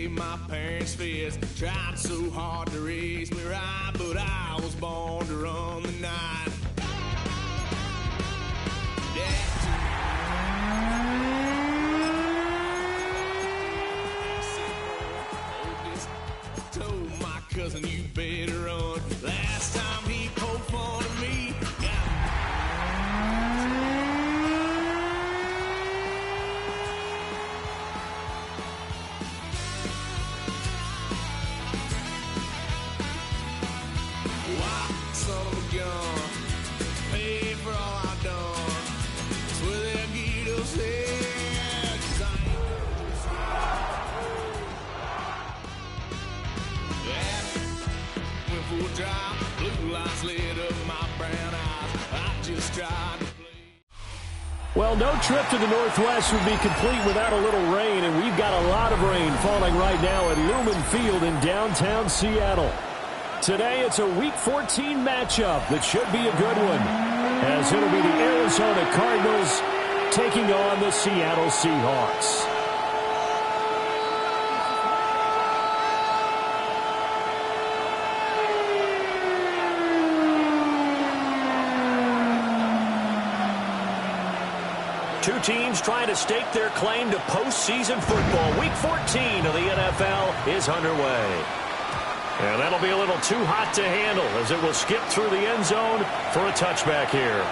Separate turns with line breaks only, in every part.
save my parents' fears. Tried so hard to raise me right, but I was born to run the night. Told my cousin you better run. Last time he poked fun at me. Son of a gun, pay for all I've done. Swear they'll get us there, 'cause I ain't went for a drive, blue lights lit up my brown eyes. I just tried to play.
Well, no trip to the Northwest would be complete without a little rain, and we've got a lot of rain falling right now at Lumen Field in downtown Seattle. Today, it's a Week 14 matchup that should be a good one, as it'll be the Arizona Cardinals taking on the Seattle Seahawks. Two teams trying to stake their claim to postseason football. Week 14 of the NFL is underway. And that'll be a little too hot to handle as it will skip through the end zone for a touchback here.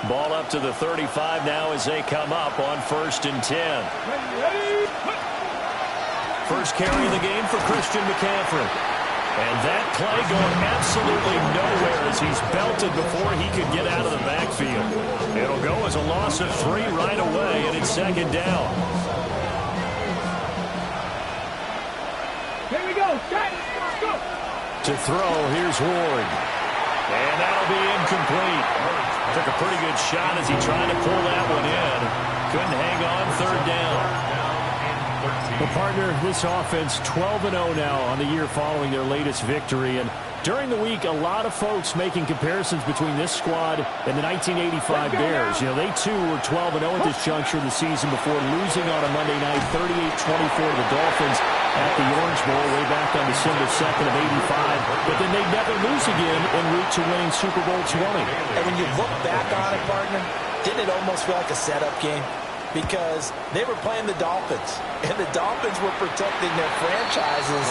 Ball up to the 35 now as they come up on 1st and 10. First carry of the game for Christian McCaffrey. And that play going absolutely nowhere as he's belted before he could get out of the backfield. It'll go as a loss of 3 right away, and it's 2nd down.
Here we go. Let's go.
To throw, here's Ward. And that'll be incomplete. Took a pretty good shot as he tried to pull that one in. Couldn't hang on 3rd down. Well, partner, this offense 12-0 now on the year following their latest victory. And during the week, a lot of folks making comparisons between this squad and the 1985 Bears. You know, they too were 12-0 at this juncture of the season before losing on a Monday night 38-24 to the Dolphins at the Orange Bowl way back on December 2nd of 85. But then they never lose again en route to winning Super Bowl 20.
And when you look back on it, partner, didn't it almost feel like a setup game? Because they were playing the Dolphins, and the Dolphins were protecting their franchise's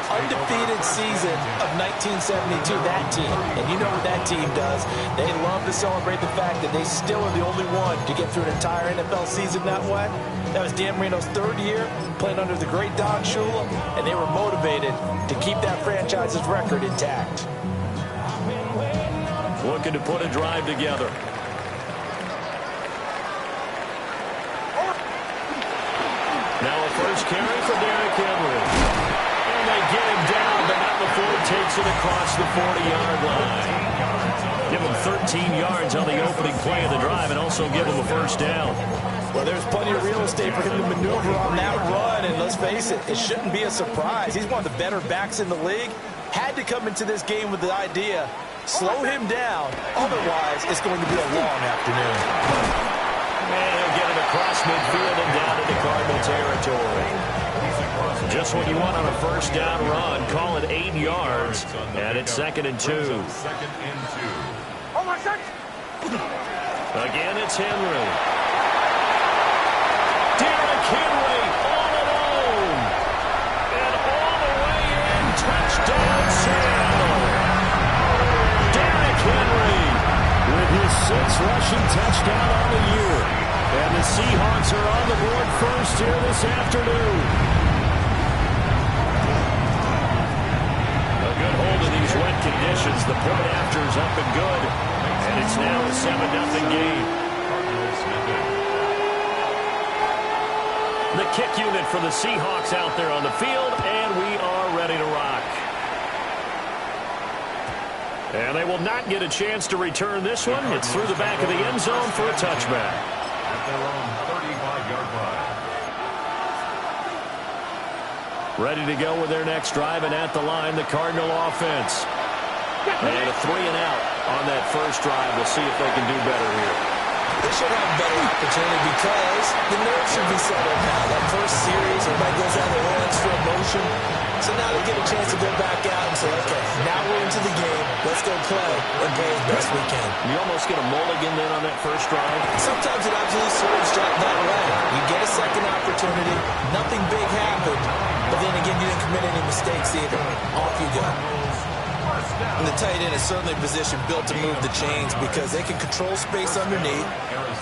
undefeated season of 1972, that team. And you know what that team does. They love to celebrate the fact that they still are the only one to get through an entire NFL season that way. That was Dan Marino's 3rd year, playing under the great Don Shula, and they were motivated to keep that franchise's record intact.
Looking to put a drive together. Now a first carry for Derrick Henry. And they get him down, but not before he takes it across the 40-yard line. Give him 13 yards on the opening play of the drive and also give him a 1st down.
Well, there's plenty of real estate for him to maneuver on that run, and let's face it, it shouldn't be a surprise. He's one of the better backs in the league. Had to come into this game with the idea, slow him down, otherwise it's going to be a long afternoon.
And he'll get it across midfield and down into Cardinal territory. Just what you want on a 1st down run. Call it 8 yards, and it's 2nd and 2. Again, it's Henry. Derrick Henry all alone. And all the way in, touchdown Seattle. Derrick Henry with his 6th rushing touchdown on the year. And the Seahawks are on the board first here this afternoon. A good hold in these wet conditions. The point after is up and good. And it's now a 7-0 game. The kick unit for the Seahawks out there on the field, and we are ready to rock. And they will not get a chance to return this one. It's through the back of the end zone for a touchback.
At their own 35-yard line.
Ready to go with their next drive, and at the line, the Cardinal offense. And a 3-and-out on that first drive. We'll see if they can do better here.
They should have a better opportunity because the nerves should be settled now. That first series, everybody goes out there with extra emotion. So now they get a chance to go back out and say, okay, now we're into the game. Let's go play and play as best we can.
You almost get a mulligan then on that first drive.
Sometimes it absolutely serves that way. You get a second opportunity. Nothing big happened. But then again, you didn't commit any mistakes either. Off you go. And the tight end is certainly a position built to move the chains because they can control space underneath.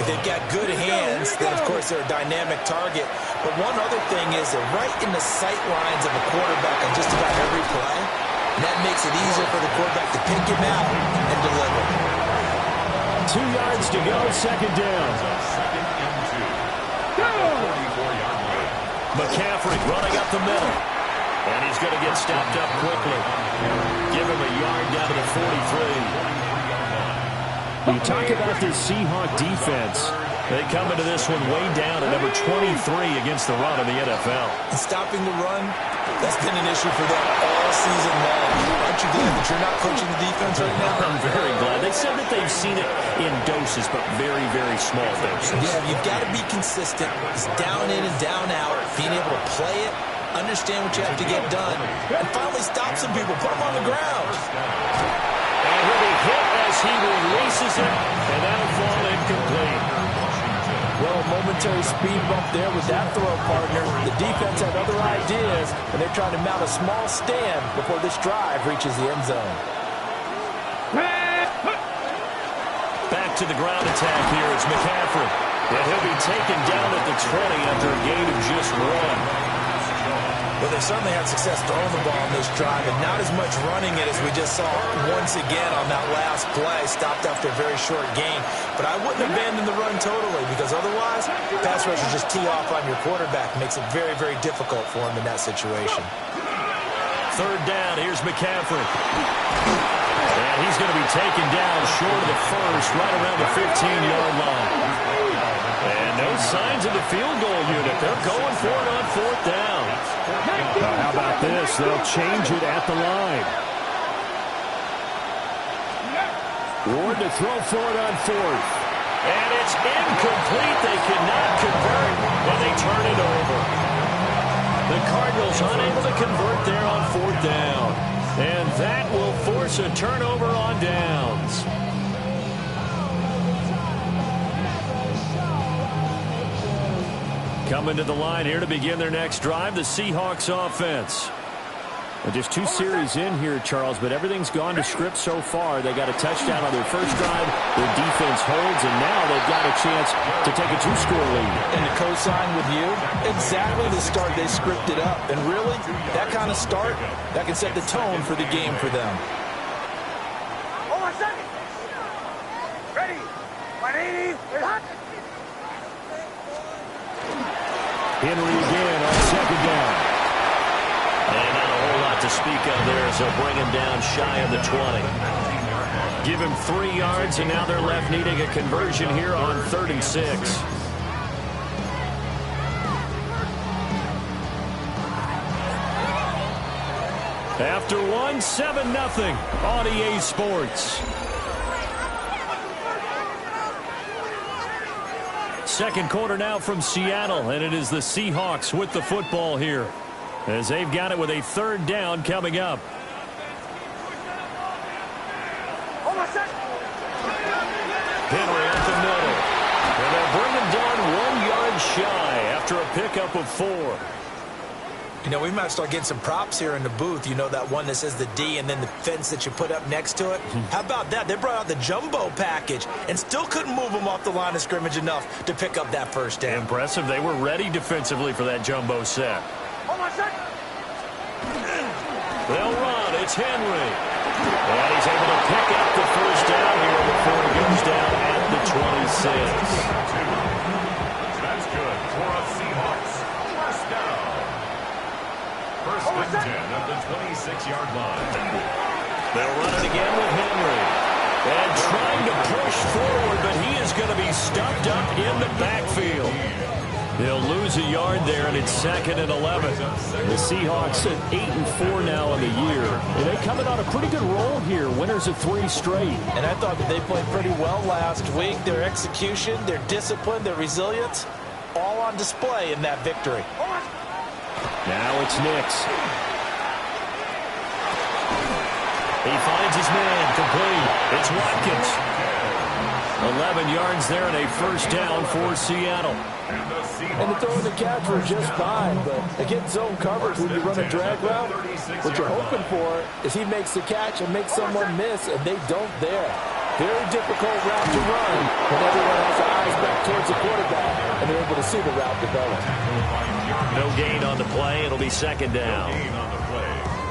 If they've got good hands, then, of course, they're a dynamic target. But one other thing is they're right in the sight lines of a quarterback on just about every play. And that makes it easier for the quarterback to pick him out and deliver.
2 yards to go, second down. McCaffrey running up the middle. And he's going to get stopped up quickly. Give him a yard down to the 43. You talk about this Seahawk defense. They come into this one way down at number 23 against the run in the NFL.
And stopping the run, that's been an issue for them all season long. Aren't you glad that you're not coaching the defense right now?
I'm very glad. They said that they've seen it in doses, but very, very small doses.
Yeah, you've got to be consistent. It's down in and down out, being able to play it, understand what you have to get done, and finally stop some people, put them on the ground.
And he'll be hit as he releases it, and that'll fall incomplete.
Well, a momentary speed bump there with that throw, partner. The defense had other ideas, and they're trying to mount a small stand before this drive reaches the end zone.
Back to the ground attack here. It's McCaffrey. And he'll be taken down at the 20 after a gain of just 1.
Well, they certainly had success throwing the ball on this drive, and not as much running it as we just saw once again on that last play. Stopped after a very short gain. But I wouldn't abandon the run totally, because otherwise, pass rushers just tee off on your quarterback. Makes it very, very difficult for him in that situation.
Third down, here's McCaffrey. And he's going to be taken down short of the first, right around the 15-yard line. And no signs of the field goal unit. They're going for it on fourth down.
Now, how about this? They'll change it at the line. Ward to throw for it on fourth.
And it's incomplete. They cannot convert, and they turn it over. The Cardinals unable to convert there on fourth down. And that will force a turnover on downs. Coming to the line here to begin their next drive, the Seahawks offense.
Well, just 2 series in here, Charles, but everything's gone to script so far. They got a touchdown on their first drive. Their defense holds, and now they've got a chance to take a 2-score lead.
And to co-sign with you, exactly the start they scripted up. And really, that kind of start, that can set the tone for the game for them.
Hold on a second. Ready. 180.
Henry again on second down.
And not a whole lot to speak of there as they'll bring him down shy of the 20. Give him 3 yards, and now they're left needing a conversion here on 3rd and 6. After 1, 7-0 on EA Sports. Second quarter now from Seattle, and it is the Seahawks with the football here, as they've got it with a 3rd down coming up. Henry at the middle, and they'll bring him down 1 yard shy after a pickup of 4.
You know, we might start getting some props here in the booth. You know, that one that says the D and then the fence that you put up next to it? How about that? They brought out the jumbo package and still couldn't move them off the line of scrimmage enough to pick up that first down.
Impressive. They were ready defensively for that jumbo set.
Hold on a second.
They'll run. It's Henry. And he's able to pick up the first down here before he goes down at the 26.
That's good for a Seahawks. First down. First and 10 at the 26-yard line.
They'll run it again with Henry. And trying to push forward, but he is going to be stuffed up in the backfield.
They'll lose a yard there, and it's 2nd and 11. The Seahawks at 8-4 now in the year. And they're coming on a pretty good roll here. Winners of 3 straight.
And I thought that they played pretty well last week. Their execution, their discipline, their resilience, all on display in that victory.
Now it's Nix. He finds his man, complete. It's Watkins. 11 yards there and a first down for Seattle.
And the throw and the catch were just fine, but against zone coverage when you run a drag route, what you're hoping for is he makes the catch and makes someone miss, and they don't there. Very difficult route to run when everyone has their eyes back towards the quarterback, and they're able to see the route develop.
No gain on the play. It'll be 2nd down.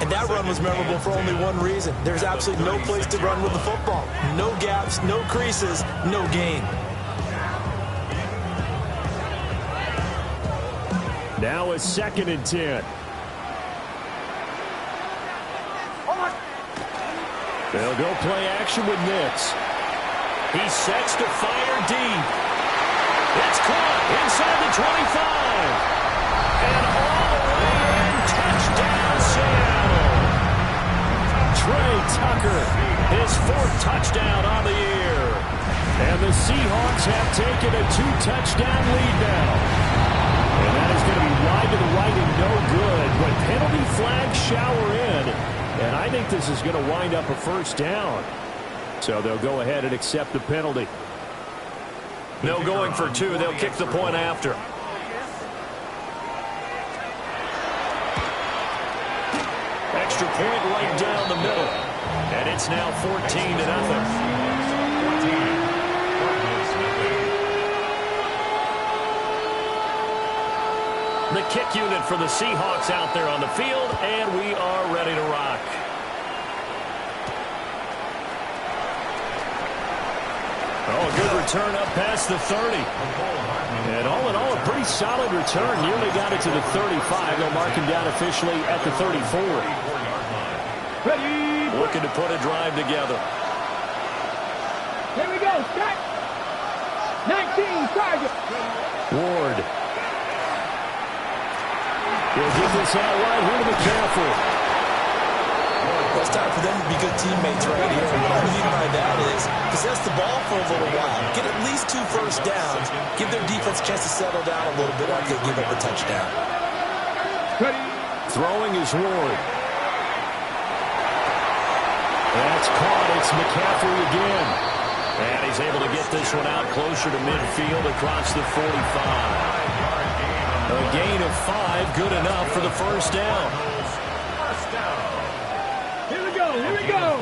And that run was memorable for only one reason. There's absolutely no place to run with the football. No gaps, no creases, no gain.
Now it's 2nd and 10. They'll go play action with Nix. He sets to fire deep. It's caught inside the 25. And all the way in, touchdown Seattle. Trey Tucker, his 4th touchdown on the year. And the Seahawks have taken a 2-touchdown lead now. And that is going to be wide to the right and no good. But penalty flags shower in. And I think this is going to wind up a first down. So they'll go ahead and accept the penalty. No going for 2. They'll kick the point after. Extra point right down the middle. And it's now 14-0. The kick unit for the Seahawks out there on the field, and we are ready to rock. Oh, a good return up past the 30. And all in all, a pretty solid return. Nearly got it to the 35. They'll mark him down officially at the 34.
Ready.
Looking to put a drive together.
Here we go. Start. 19 target.
Ward. He'll give this out wide here to McCaffrey.
Well, it's time for them to be good teammates right here. What I mean by that is possess the ball for a little while. Get at least 2 first downs. Give their defense a chance to settle down a little bit after they give up a touchdown.
Ready.
Throwing is Ward. That's caught. It's McCaffrey again. And he's able to get this one out closer to midfield across the 45. A gain of 5, good enough for the first down.
Here we go. Here we go.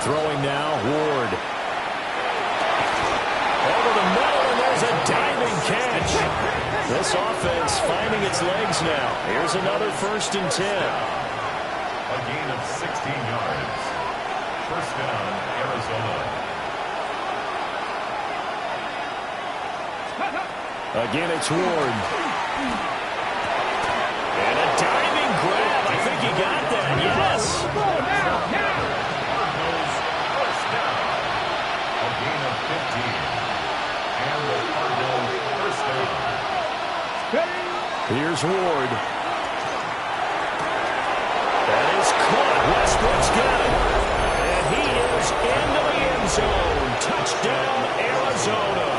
Throwing now, Ward. Over the middle, and there's a diving catch. This offense finding its legs now. Here's another 1st and 10.
A gain of 16 yards. First down, Arizona.
Again, it's Ward. And a diving grab. I think he got that. Yes.
Cardinals, first down. A gain of 15. And the Cardinals, first down.
Here's Ward. That is caught. Westbrook's got it. And he is into the end zone. Touchdown, Arizona.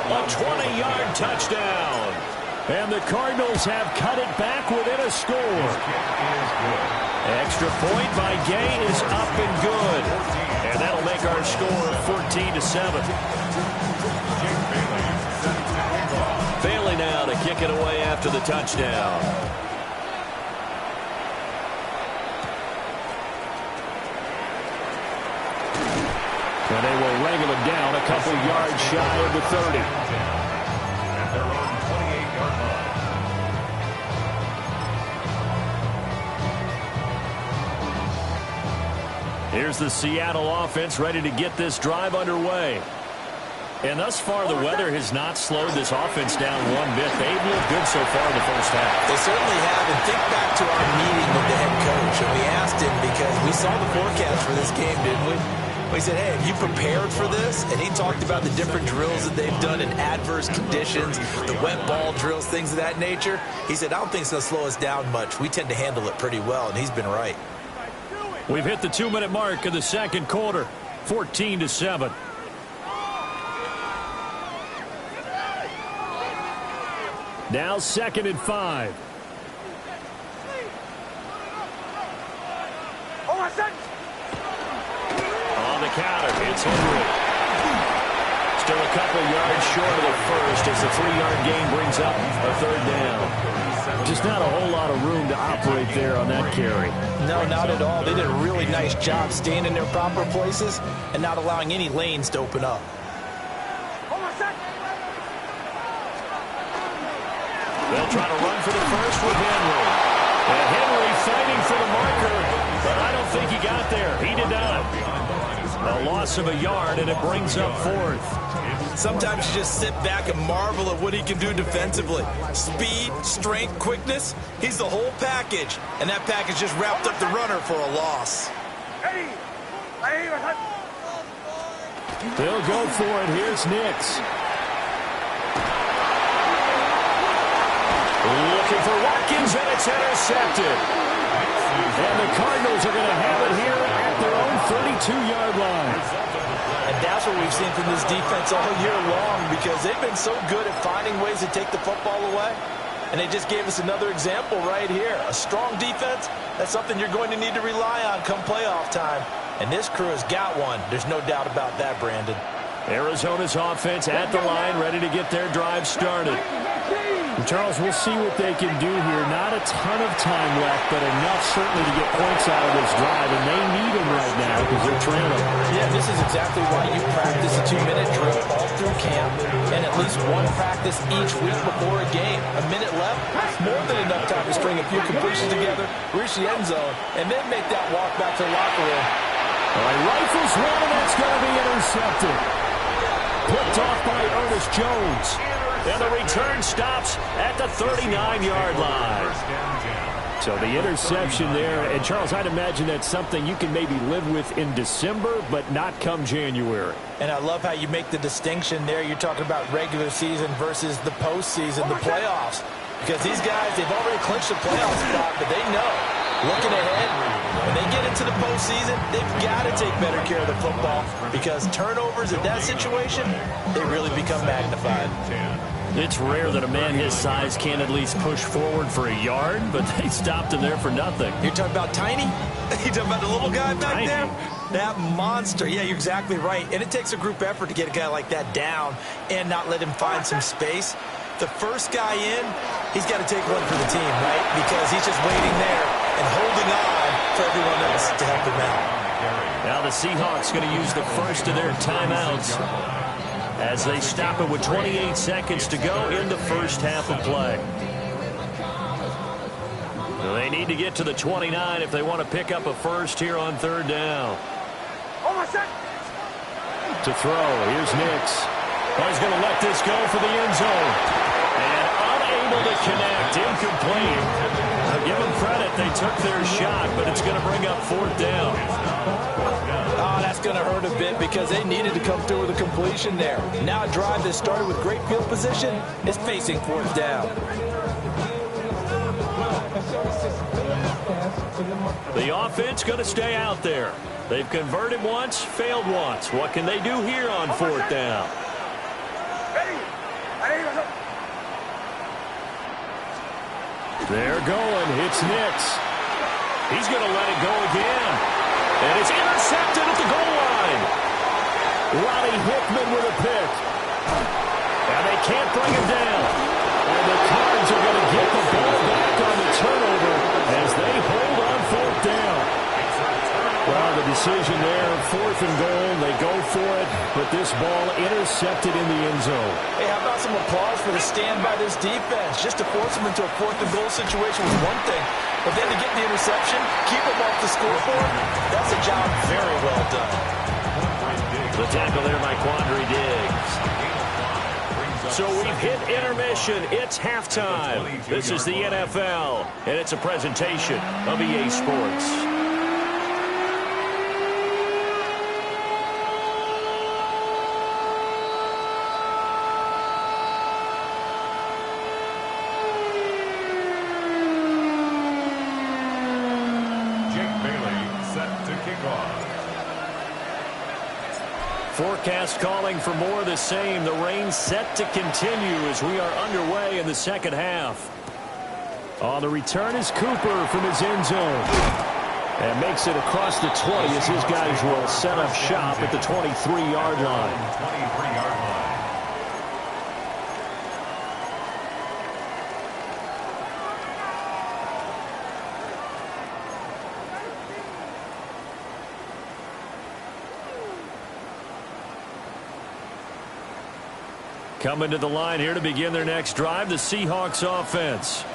A 20-yard touchdown. And the Cardinals have cut it back within a score. Extra point by Gay is up and good. And that'll make our score 14-7. Bailey now to kick it away after the touchdown. And they will wrangle him down a couple yards shy of the 30.
At their own 28-yard line.
Here's the Seattle offense ready to get this drive underway. And thus far, the weather has not slowed this offense down one bit. They've looked good so far in the first half.
They certainly have. And think back to our meeting with the head coach. And we asked him because we saw the forecast for this game, didn't we? He said, hey, have you prepared for this? And he talked about the different drills that they've done in adverse conditions, the wet ball drills, things of that nature. He said, I don't think it's going to slow us down much. We tend to handle it pretty well, and he's been right.
We've hit the 2-minute mark in the second quarter, 14-7. Now 2nd and 5. On the counter, it's Henry. Still a couple yards short of the first as the 3-yard gain brings up a 3rd down. Just not a whole lot of room to operate there on that carry.
No, not at all. They did a really nice job staying in their proper places and not allowing any lanes to open up.
They'll try to run for the first with Henry. And Henry fighting for the marker, but I don't think he got there. He did not. A loss of a yard, and it brings up 4th.
Sometimes you just sit back and marvel at what he can do defensively. Speed, strength, quickness, he's the whole package. And that package just wrapped up the runner for a loss.
They'll go for it. Here's Nix. Looking for Watkins, and it's intercepted. And the Cardinals are going to have it here at their own 32-yard line.
And that's what we've seen from this defense all year long, because they've been so good at finding ways to take the football away. And they just gave us another example right here. A strong defense, that's something you're going to need to rely on come playoff time. And this crew has got one. There's no doubt about that, Brandon.
Arizona's offense at the line, ready to get their drive started. Charles, we'll see what they can do here. Not a ton of time left, but enough certainly to get points out of this drive, and they need them right now because they're trailing.
Yeah, this is exactly why you practice a 2-minute drill all through camp and at least one practice each week before a game. A minute left, more than enough time to string a few completions together, reach the end zone, and then make that walk back to the locker room.
All right, rifles one, and that's going to be intercepted. Picked off by Ernest Jones. And the return stops at the 39-yard line. So the interception there. And, Charles, I'd imagine that's something you can maybe live with in December, but not come January.
And I love how you make the distinction there. You're talking about regular season versus the postseason, the playoffs. Because these guys, they've already clinched the playoff spot, but they know, looking ahead, when they get into the postseason, they've got to take better care of the football because turnovers in that situation, they really become magnified.
It's rare that a man his size can't at least push forward for a yard, but they stopped him there for nothing.
You're talking about Tiny? You're talking about the little guy back
Tiny.
there? That monster. Yeah, you're exactly right. And it takes a group effort to get a guy like that down and not let him find some space. The first guy in, he's got to take one for the team, right? Because he's just waiting there and holding on for everyone else to help him out.
Now the Seahawks going to use the first of their timeouts as they stop it with 28 seconds to go in the first half of play. They need to get to the 29 if they want to pick up a first here on 3rd down. To throw, here's Nix. He's going to let this go for the end zone. And unable to connect, incomplete. Now give them credit, they took their shot, but it's going to bring up 4th down.
Oh, that's going to hurt a bit because they needed to come through with a completion there. Now a drive that started with great field position is facing 4th down.
The offense going to stay out there. They've converted once, failed once. What can they do here on 4th down? They're going. It's Nix. He's going to let it go again. And it's intercepted at the goal line. Ronnie Hickman with a pick. And they can't bring him down. And the Cards are going to get the ball back on the turnover as they hold on 4th down. Well, the decision there, 4th and goal. They go for it, but this ball intercepted in the end zone.
Hey, how about some applause for the stand by this defense? Just to force them into a 4th and goal situation was one thing, but then to get the interception, keep them off the scoreboard, that's a job very well done.
The tackle there by Quandre Diggs. So we've hit intermission. It's halftime. This is the NFL, and it's a presentation of EA Sports.
Forecast calling for more of the same. The rain set to continue as we are underway in the second half. On the return is Cooper from his end zone. And makes it across the 20 as his guys will set up shop at the 23-yard line.
23-yard line.
Coming to the line here to begin their next drive, the Seahawks offense.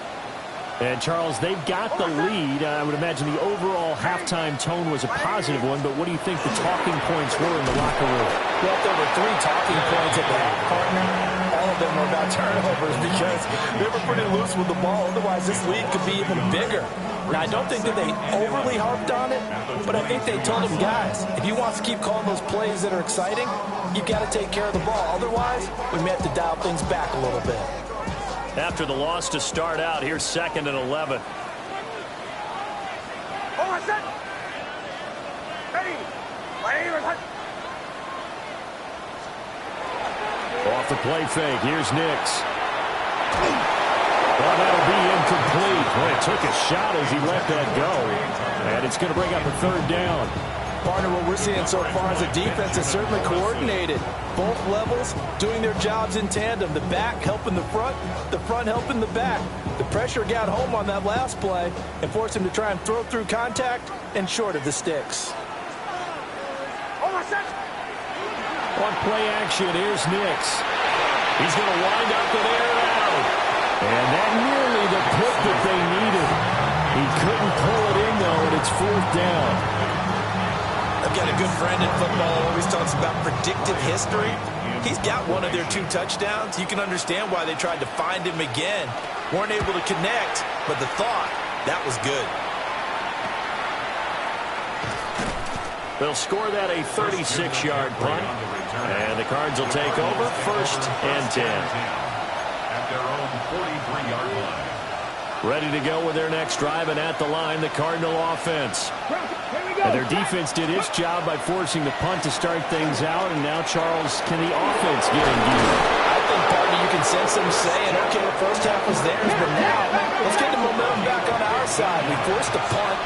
And, Charles, they've got the lead. I would imagine the overall halftime tone was a positive one, but what do you think the talking points were in the locker room?
Well, there were 3 talking points at the half, partner. All of them were about turnovers because they were pretty loose with the ball. Otherwise, this lead could be even bigger. Now, I don't think that they overly harped on it, but I think they told them, guys, if you want to keep calling those plays that are exciting, you've got to take care of the ball. Otherwise, we may have to dial things back a little bit.
After the loss to start out, here's 2nd and 11. Off the play fake, here's Nix. Well, that'll be incomplete. Well, it took a shot as he let that go. And it's going to bring up a 3rd down.
Partner, what we're seeing so far is a defense that's certainly coordinated. Both levels doing their jobs in tandem. The back helping the front helping the back. The pressure got home on that last play and forced him to try and throw through contact and short of the sticks.
On play action, here's Nix. He's going to wind up and air it out. And that nearly the pick that they needed. He couldn't pull it in, though, and it's 4th down.
I've got a good friend in football who always talks about predictive history. He's got one of their 2 touchdowns. You can understand why they tried to find him again. Weren't able to connect, but the thought, that was good.
They'll score that a 36-yard punt. And the Cards will take over 1st and 10.
At their own 43-yard line.
Ready to go with their next drive, and at the line, the Cardinal offense. And their defense did its job by forcing the punt to start things out, and now, Charles, can the offense get in gear?
I think, partner, you can sense them saying, okay, the first half was theirs, but now let's get the momentum back on our side. We forced a punt.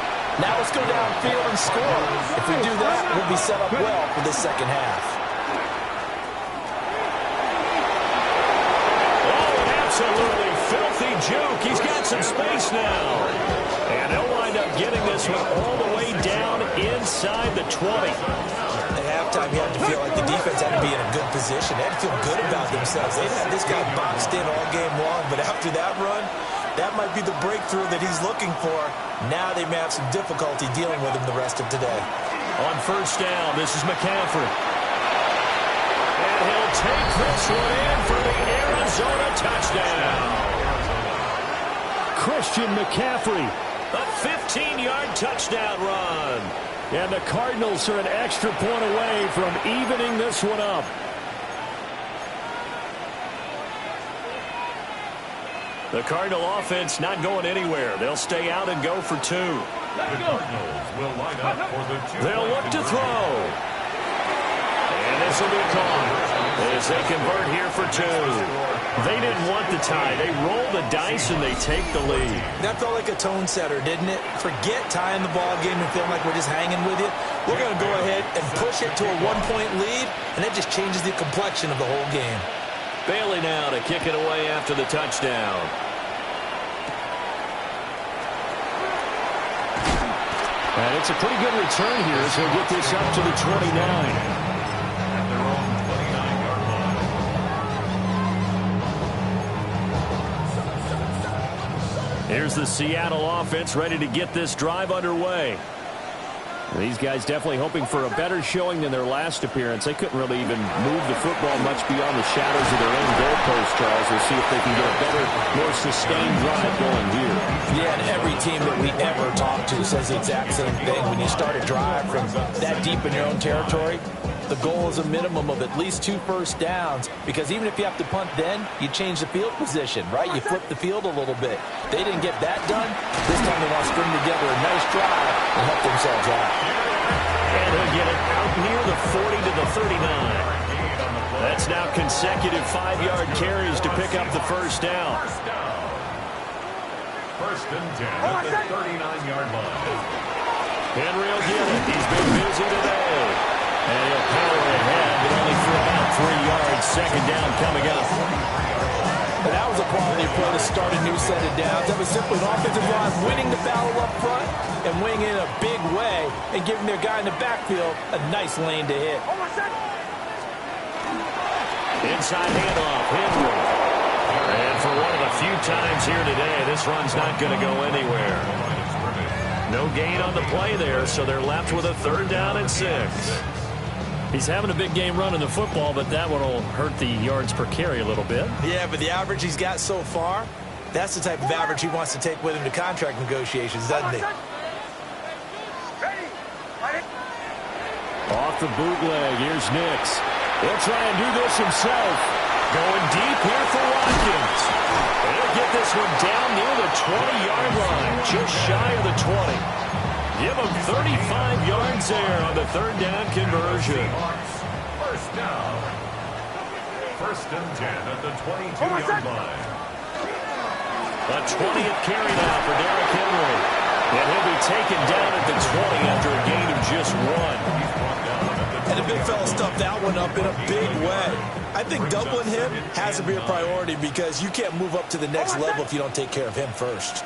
Now let's go downfield and score. If we do that, we'll be set up well for this second half.
Oh, an absolutely filthy juke. He's got some space now. And he'll wind up getting this one all the way down inside the 20.
At halftime, you have to feel like the defense had to be in a good position. They had to feel good about themselves. They've had this guy boxed in all game long, but after that run, that might be the breakthrough that he's looking for. Now they may have some difficulty dealing with him the rest of today.
On 1st down, this is McCaffrey. And he'll take this one in for the Arizona touchdown. Christian McCaffrey, a 15-yard touchdown run. And the Cardinals are an extra point away from evening this one up. The Cardinal offense not going anywhere. They'll stay out and go for 2.
The Cardinals will line up for the 2.
They'll look to throw. And this will be caught as they convert here for 2. They didn't want the tie. They roll the dice and they take the lead.
That felt like a tone setter, didn't it? Forget tying the ball game and feeling like we're just hanging with you. We're going to go ahead and push it to a 1-point lead, and that just changes the complexion of the whole game.
Bailey now to kick it away after the touchdown. And it's a pretty good return here as he'll get this up to the 29.
At their own 29-yard line.
Here's the Seattle offense ready to get this drive underway. These guys definitely hoping for a better showing than their last appearance. They couldn't really even move the football much beyond the shadows of their own goalpost, Charles. We'll see if they can get a better, more sustained drive going here.
Yeah, and every team that we ever talk to says the exact same thing. When you start a drive from that deep in your own territory, the goal is a minimum of at least 2 first downs, because even if you have to punt then, you change the field position, right? You flip the field a little bit. They didn't get that done. This time they want to string together a nice drive and help themselves out.
And he'll get it out near the 40 to the
the 39. That's now consecutive 5-yard carries to pick up the first down.
First and 10 at the 39-yard line.
Henry will get it. He's been busy today. And he'll power ahead, but only for about 3 yards. Second down coming up.
And that was a quality play to start a new set of downs. That was simply an offensive line winning the battle up front and winning in a big way and giving their guy in the backfield a nice lane to hit.
Inside handoff, Henry. And for one of the few times here today, this run's not going to go anywhere. No gain on the play there, so they're left with a 3rd down and 6.
He's having a big game running the football, but that one will hurt the yards per carry a little bit.
Yeah, but the average he's got so far, that's the type of average he wants to take with him to contract negotiations, doesn't he?
Off the bootleg, here's Nix. He'll try and do this himself. Going deep here for Watkins. He'll get this one down near the 20-yard line, just shy of the 20. Give him 35 yards there on the 3rd down conversion.
First down. First and 10 at the 22-yard line.
A 20th carry now for Derrick Henry. And he'll be taken down at the 20 after a gain of just 1.
And the big fella stuffed that one up in a big way. I think doubling him has to be a priority because you can't move up to the next level if you don't take care of him first.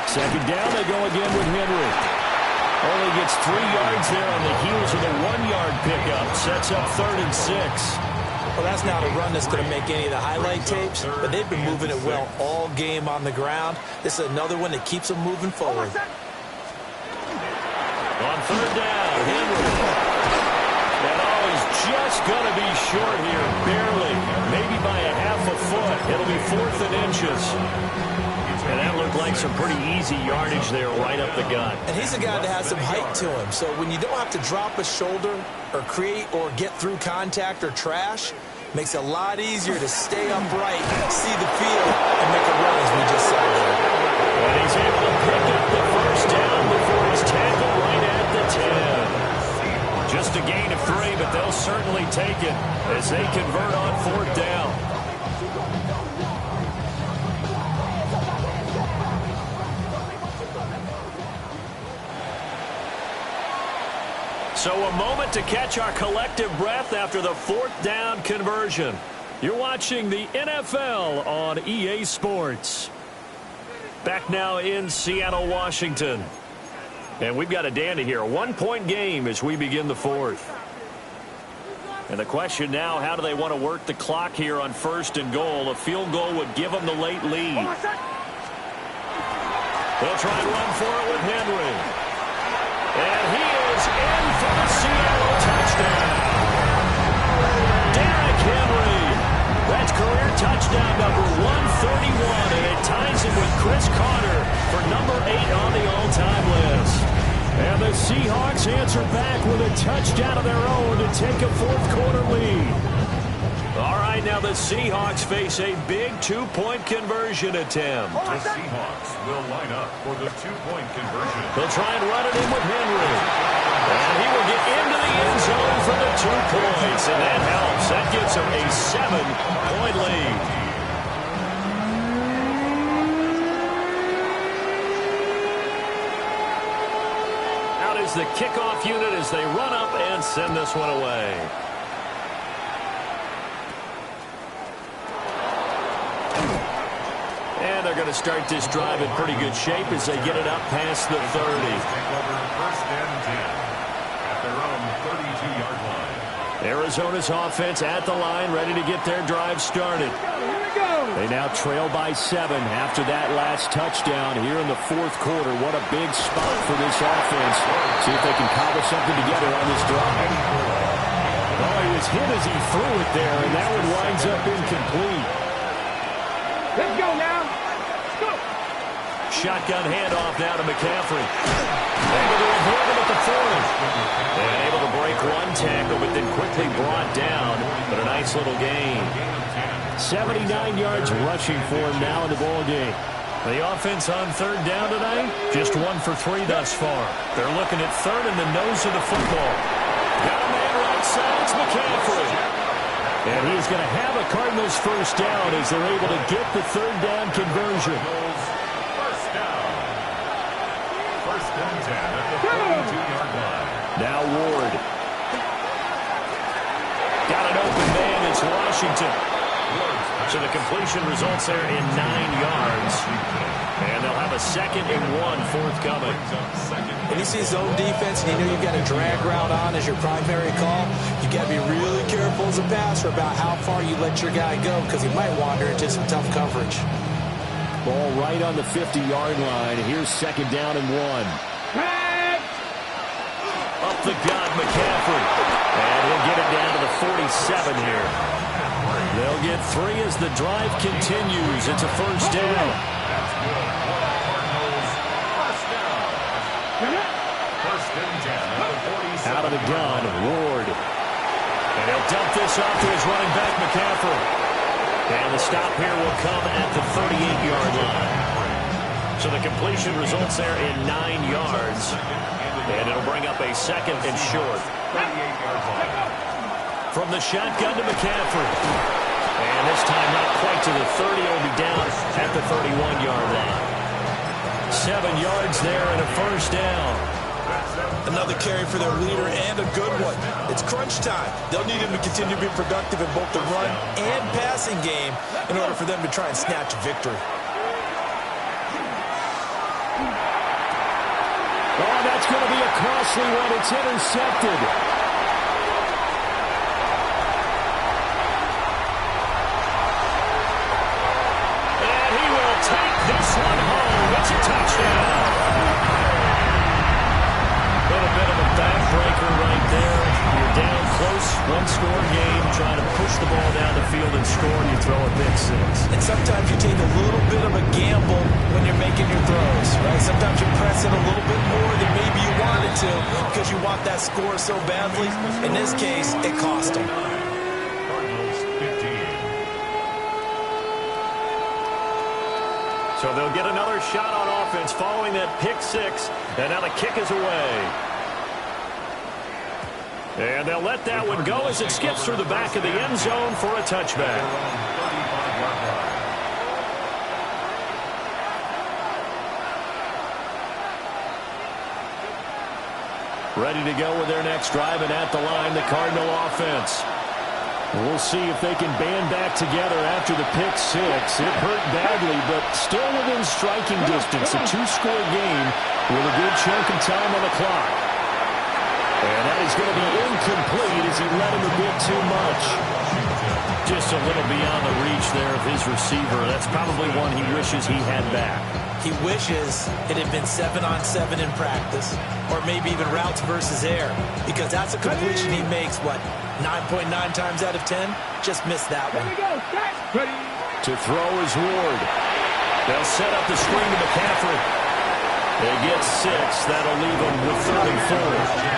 Second down, they go again with Henry. Only gets 3 yards there on the heels of the 1-yard pickup. Sets up 3rd and 6.
Well, that's not a run that's going to make any of the highlight tapes, but they've been moving it well all game on the ground. This is another one that keeps them moving forward.
On 3rd down, Henry. And he's just going to be short here, barely. Maybe by a half a foot. It'll be 4th and inches. And that looked like some pretty easy yardage there right up the gut.
And he's a guy that has some height to him. So when you don't have to drop a shoulder or create or get through contact or trash, makes it a lot easier to stay upright, see the field, and make a run as we just saw there.
And he's able to pick up the first down before he's tackled right at the 10. Just a gain of 3, but they'll certainly take it as they convert on 4th down. So a moment to catch our collective breath after the 4th down conversion. You're watching the NFL on EA Sports. Back now in Seattle, Washington. And we've got a dandy here. A 1-point game as we begin the 4th. And the question now, how do they want to work the clock here on 1st and goal? A field goal would give them the late lead. They'll try and run for it with Henry. And he is in for the Seattle touchdown. Derrick Henry. That's career touchdown number 131, and it ties him with Chris Carter for number 8 on the all-time list. And the Seahawks answer back with a touchdown of their own to take a 4th quarter lead. All right, now the Seahawks face a big 2-point conversion attempt.
The Seahawks will line up for the 2-point conversion.
They'll try and run it in with Henry. And he will get into the end zone for the 2 points, and that helps. That gives him a 7-point lead. Out is the kickoff unit as they run up and send this one away. And they're going to start this drive in pretty good shape as they get it up past the 30.
Take over 1st and 10 at their own 32-yard line.
Arizona's offense at the line, ready to get their drive started. They now trail by 7 after that last touchdown here in the 4th quarter. What a big spot for this offense. See if they can cobble something together on this drive. Oh, he was hit as he threw it there, and that one winds up incomplete.
Let's go now. Go.
Shotgun handoff now to McCaffrey. Able to avoid him at the 40. And able to break one tackle, but then quickly brought down. But a nice little gain. 79 yards rushing for him now in the ball game. The offense on 3rd down tonight, just 1 for 3 thus far. They're looking at 3rd and the nose of the football. Got a man outside, it's McCaffrey. And he's going to have a Cardinals first down as they're able to get the third down conversion.
First down. First and 10 at the 42-yard line.
Now Ward. Got an open man. It's Washington. So the completion results there in 9 yards. And they'll have a 2nd and 1 forthcoming.
When you see zone defense and you know you've got a drag route on as your primary call, you got to be really careful as a passer about how far you let your guy go because he might wander into some tough coverage.
Ball right on the 50-yard line. Here's 2nd down and 1. Up the gut, McCaffrey. And he'll get it down to the 47 here. They'll get 3 as the drive continues. It's a first down.
That's good. Cardinals first down. First and 10 at the 47.
Out of the gun, Ward. And he'll dump this off to his running back, McCaffrey. And the stop here will come at the 38-yard line. So the completion results there in 9 yards. And it'll bring up a 2nd and short.
38-yard line.
From the shotgun to McCaffrey. And this time not quite to the 30. It'll be down at the 31-yard line. 7 yards there and a first down.
Another carry for their leader and a good one. It's crunch time. They'll need him to continue to be productive in both the run and passing game in order for them to try and snatch a victory.
Oh, that's going to be a costly one. It's intercepted. And he will take this one home. It's a touchdown. Little bit of a backbreaker right there. You're down close, one-score game, trying to push the ball down the field and score, and you throw a pick 6.
And sometimes you take a little bit of a gamble when you're making your throws, right? Sometimes you press it a little bit more than maybe you wanted to because you want that score so badly. In this case, it cost them.
Cardinals 15.
So they'll get another shot on offense following that pick 6, and now the kick is away. And they'll let that one go as it skips through the back of the end zone for a touchback. Ready to go with their next drive, and at the line, the Cardinal offense. We'll see if they can band back together after the pick 6. It hurt badly, but still within striking distance. A 2-score game with a good chunk of time on the clock. And that is going to be incomplete as he let him a bit too much. Just a little beyond the reach there of his receiver. That's probably one he wishes he had back.
He wishes it had been 7-on-7 in practice, or maybe even routes versus air, because that's a completion he makes, 9.9 times out of 10? Just missed that one.
To throw is Ward. They'll set up the screen to McCaffrey. They get 6. That'll leave them with 3rd and 4.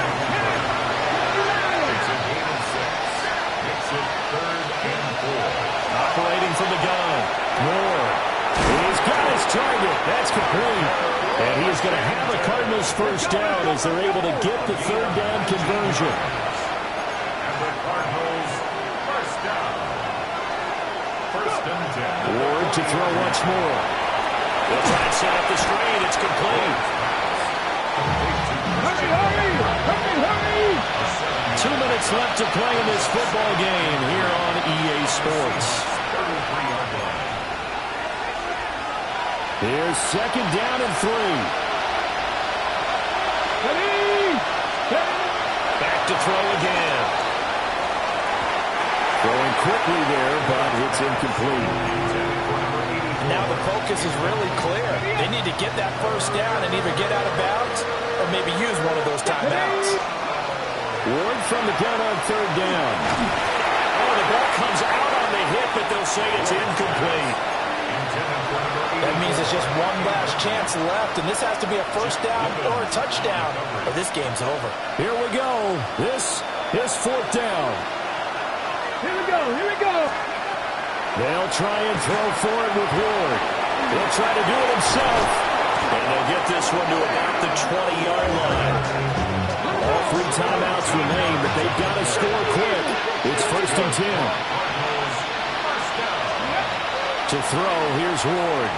Operating from the gun. Moore. He's got his target. That's complete. And he is going to have a Cardinals first down as they're able to get the 3rd down conversion.
And the Cardinals first down. First and 10.
Ward to throw once more. They'll try and set up the screen. It's complete.
Hurry!
2 minutes left to play in this football game here on EA Sports.
33-yard line.
Here's 2nd down and 3. Back to throw again. Throwing quickly there, but it's incomplete.
Now the focus is really clear. They need to get that first down and either get out of bounds or maybe use one of those timeouts.
Ward from the gun on 3rd down. Oh, the ball comes out on the hit, but they'll say it's incomplete.
That means it's just one last chance left, and this has to be a first down or a touchdown, or this game's over.
Here we go. This is 4th down.
Here we go.
They'll try and throw for it with Ward. He'll try to do it himself. And they'll get this one to about the 20-yard line. 3 timeouts remain, but they've got to score quick. It's 1st and 10. To throw, here's Ward.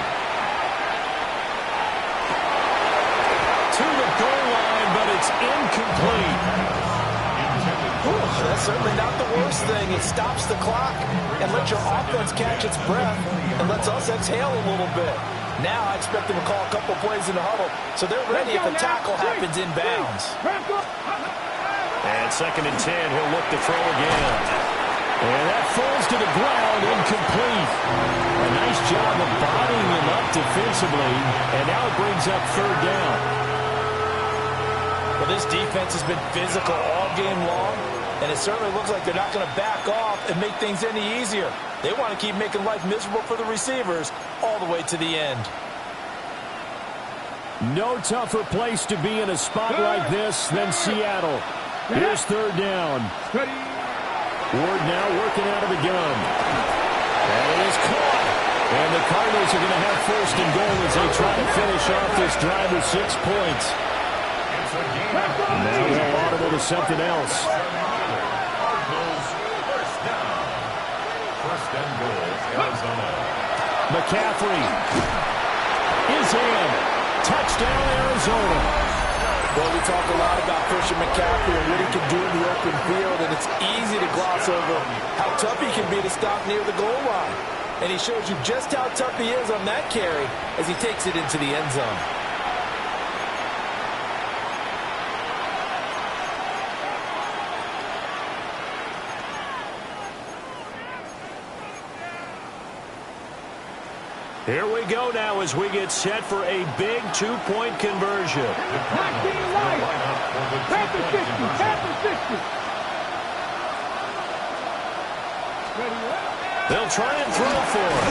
To the goal line, but it's incomplete.
That's certainly not the worst thing. It stops the clock and lets your offense catch its breath and lets us exhale a little bit. Now I expect them to call a couple plays in the huddle, so they're ready if a tackle happens in bounds.
And 2nd and 10, he'll look to throw again. And that falls to the ground, incomplete. A nice job of bodying him up defensively, and now it brings up 3rd down.
Well, this defense has been physical all game long, and it certainly looks like they're not going to back off and make things any easier. They want to keep making life miserable for the receivers all the way to the end.
No tougher place to be in a spot like this than Seattle. Here's 3rd down. Ward now working out of the gun. And it is caught. And the Cardinals are going to have 1st and goal as they try to finish off this drive with 6 points. Now they'll audible to something else. McCaffrey is in. Touchdown, Arizona.
Well, we talk a lot about Christian McCaffrey and what he can do in the open field, and it's easy to gloss over how tough he can be to stop near the goal line. And he shows you just how tough he is on that carry as he takes it into the end zone.
Here we go now as we get set for a big 2-point conversion.
19 life. Panther 60. Panther 60.
They'll try and throw for it.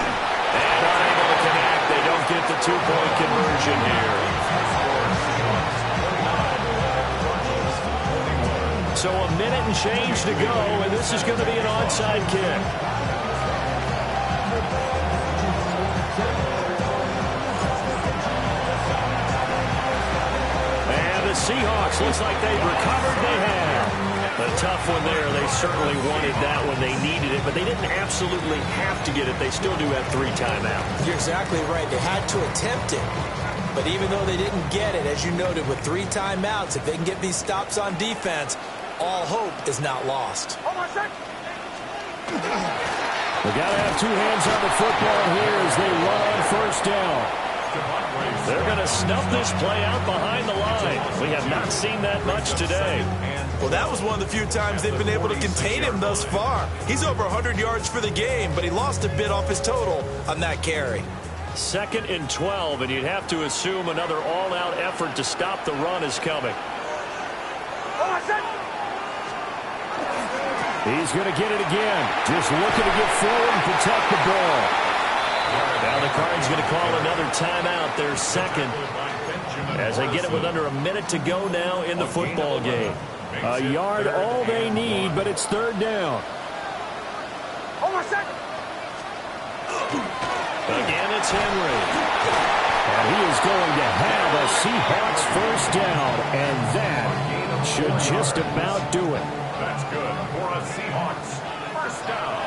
And unable to connect. They don't get the 2-point conversion here. So a minute and change to go, and this is going to be an onside kick. The Seahawks, looks like they've recovered. They have. A tough one there. They certainly wanted that one. They needed it, but they didn't absolutely have to get it. They still do have 3 timeouts.
You're exactly right. They had to attempt it. But even though they didn't get it, as you noted, with 3 timeouts, if they can get these stops on defense, all hope is not lost.
They got to have 2 hands on the football here as they run on 1st down. They're going to snuff this play out behind the line. We have not seen that much today.
Well, that was one of the few times they've been able to contain him thus far. He's over 100 yards for the game, but he lost a bit off his total on that carry.
2nd and 12, and you'd have to assume another all-out effort to stop the run is coming. He's going to get it again. Just looking to get forward and protect the ball. Now the Cards going to call another timeout, their 2nd, as they get it with under a minute to go now in the football game. A yard all they need, but it's 3rd down. Again, it's Henry. And he is going to have a Seahawks 1st down, and that should just about do it.
That's good for a Seahawks 1st down.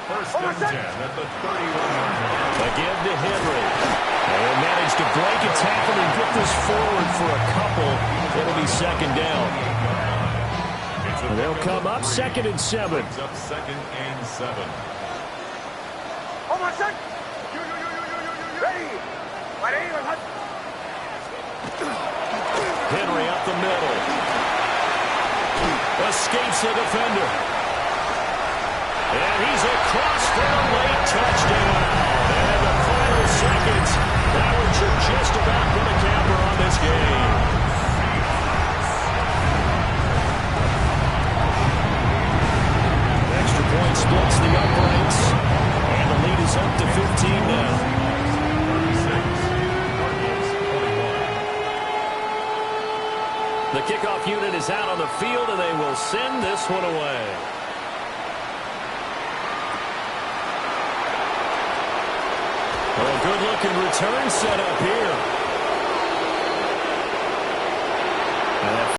1st and 10 at the 31-yard line.
Again to Henry. And managed to break a tackle and get this forward for a couple. It'll be 2nd down. And they'll come up 2nd and 7.
Up 2nd and 7.
Henry up the middle. Escapes the defender. And he's across for a late touchdown. And in the final seconds, Howard should just about put a capper on this game. Extra point splits the uprights. And the lead is up to 15 now. 36, the kickoff unit is out on the field, and they will send this one away. Well, a good-looking return set up here.